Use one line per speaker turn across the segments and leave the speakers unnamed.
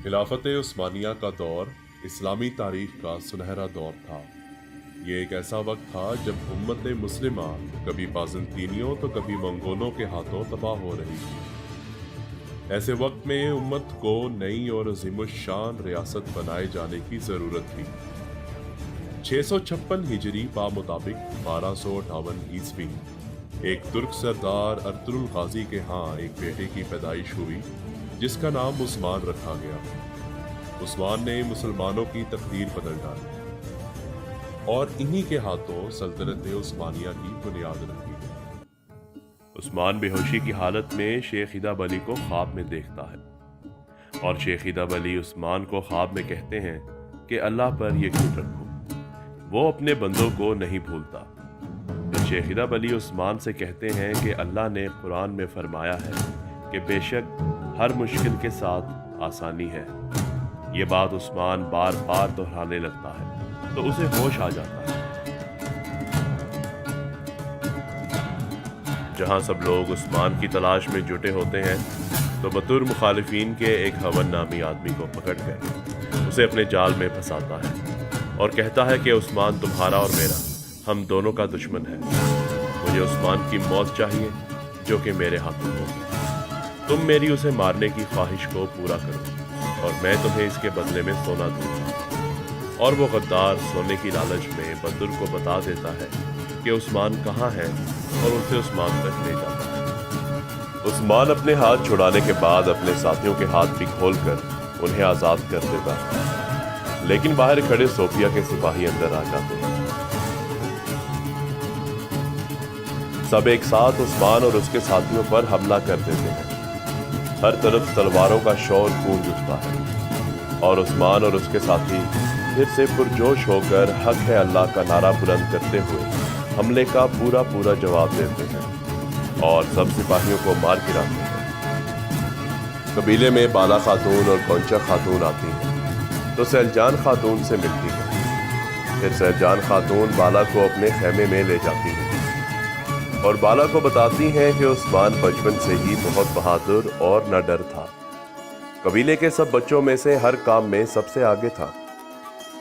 خلافت عثمانیہ کا دور اسلامی تاریخ کا سنہرا دور تھا۔ یہ ایک ایسا وقت تھا جب امت مسلمہ کبھی بازنطینیوں تو کبھی منگولوں کے ہاتھوں تباہ ہو رہی تھی۔ ایسے وقت میں امت کو نئی اور عظیم الشان ریاست بنائے جانے کی ضرورت تھی۔ 656 ہجری مطابق 1258 عیسوی ایک ترک سردار ارطغرل غازی کے ہاں ایک بیٹے کی پیدائش ہوئی جس کا نام عثمان رکھا گیا۔ عثمان نے مسلمانوں کی تقدیر بدل ڈالی اور انہی کے ہاتھوں سلطنت عثمانیہ کی بنیاد رکھی۔ عثمان بے ہوشی کی حالت میں شیخ ادب علی کو خواب میں دیکھتا ہے اور شیخ ادب علی عثمان کو خواب میں کہتے ہیں کہ اللہ پر یقین رکھو، وہ اپنے بندوں کو نہیں بھولتا۔ پھر شیخ ادب علی عثمان سے کہتے ہیں کہ اللہ نے قرآن میں فرمایا ہے کہ بے شک ہر مشکل کے ساتھ آسانی ہے۔ یہ بات عثمان بار بار دہرانے لگتا ہے تو اسے ہوش آ جاتا ہے۔ جہاں سب لوگ عثمان کی تلاش میں جٹے ہوتے ہیں تو بطور مخالفین کے ایک ہون نامی آدمی کو پکڑ کر اسے اپنے جال میں پھنساتا ہے اور کہتا ہے کہ عثمان تمہارا اور میرا، ہم دونوں کا دشمن ہے۔ مجھے عثمان کی موت چاہیے جو کہ میرے ہاتھوں ہوگی۔ تم میری اسے مارنے کی خواہش کو پورا کرو اور میں تمہیں اس کے بدلے میں سونا دوں گا۔ اور وہ غدار سونے کی لالچ میں بدر کو بتا دیتا ہے کہ عثمان کہاں ہے اور اسے عثمان تک لے جاتا ہے۔ عثمان اپنے ہاتھ چھڑانے کے بعد اپنے ساتھیوں کے ہاتھ بھی کھول کر انہیں آزاد کر دیتا ہے، لیکن باہر کھڑے صوفیہ کے سپاہی اندر آ جاتے ہیں۔ سب ایک ساتھ عثمان اور اس کے ساتھیوں پر حملہ کر دیتے ہیں۔ ہر طرف تلواروں کا شور گونج اٹھتا ہے اور عثمان اور اس کے ساتھی پھر سے پرجوش ہو کر حق ہے اللہ کا نعرہ بلند کرتے ہوئے حملے کا پورا جواب دیتے ہیں اور سب سپاہیوں کو مار گراتے ہیں۔ قبیلے میں بالا خاتون اور کونچا خاتون آتی ہیں تو سیلجان خاتون سے ملتی ہیں۔ پھر سیلجان خاتون بالا کو اپنے خیمے میں لے جاتی ہیں اور بالا کو بتاتی ہیں کہ عثمان بچپن سے ہی بہت بہادر اور نہ ڈر تھا، قبیلے کے سب بچوں میں سے ہر کام میں سب سے آگے تھا۔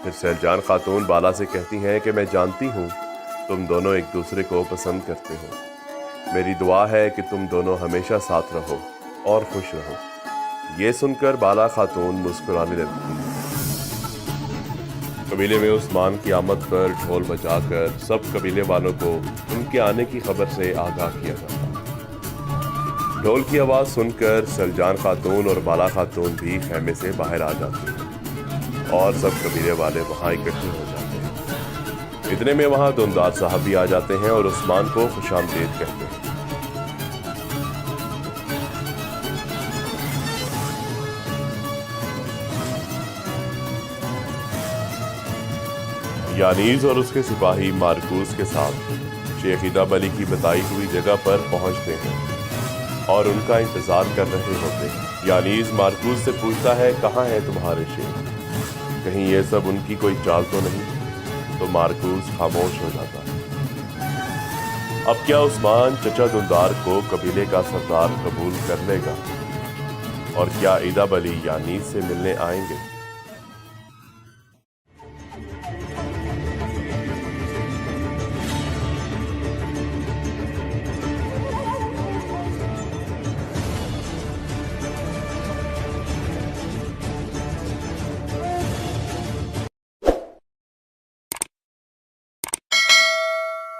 پھر سیلجان خاتون بالا سے کہتی ہیں کہ میں جانتی ہوں تم دونوں ایک دوسرے کو پسند کرتے ہو، میری دعا ہے کہ تم دونوں ہمیشہ ساتھ رہو اور خوش رہو۔ یہ سن کر بالا خاتون مسکرانے لگتی ہے۔ قبیلے میں عثمان کی آمد پر ڈھول بجا کر سب قبیلے والوں کو ان کے آنے کی خبر سے آگاہ کیا جاتا۔ ڈھول کی آواز سن کر سیلجان خاتون اور بالا خاتون بھی خیمے سے باہر آ جاتی ہیں اور سب قبیلے والے وہاں اکٹھے ہو جاتے ہیں۔ اتنے میں وہاں دندار صاحب بھی آ جاتے ہیں اور عثمان کو خوش آمدید کہتے ہیں۔ یانیز اور اس کے سپاہی مارکوس کے ساتھ شیخ ادب علی کی بتائی ہوئی جگہ پر پہنچتے ہیں اور ان کا انتظار کر رہے ہوتے ہیں۔ یانیز مارکوس سے پوچھتا ہے کہاں ہے تمہارے شیخ، کہیں یہ سب ان کی کوئی چال تو نہیں؟ تو مارکوس خاموش ہو جاتا ہے۔ اب کیا عثمان چچا دندار کو قبیلے کا سردار قبول کر لے گا اور کیا ادب علی یانیز سے ملنے آئیں گے؟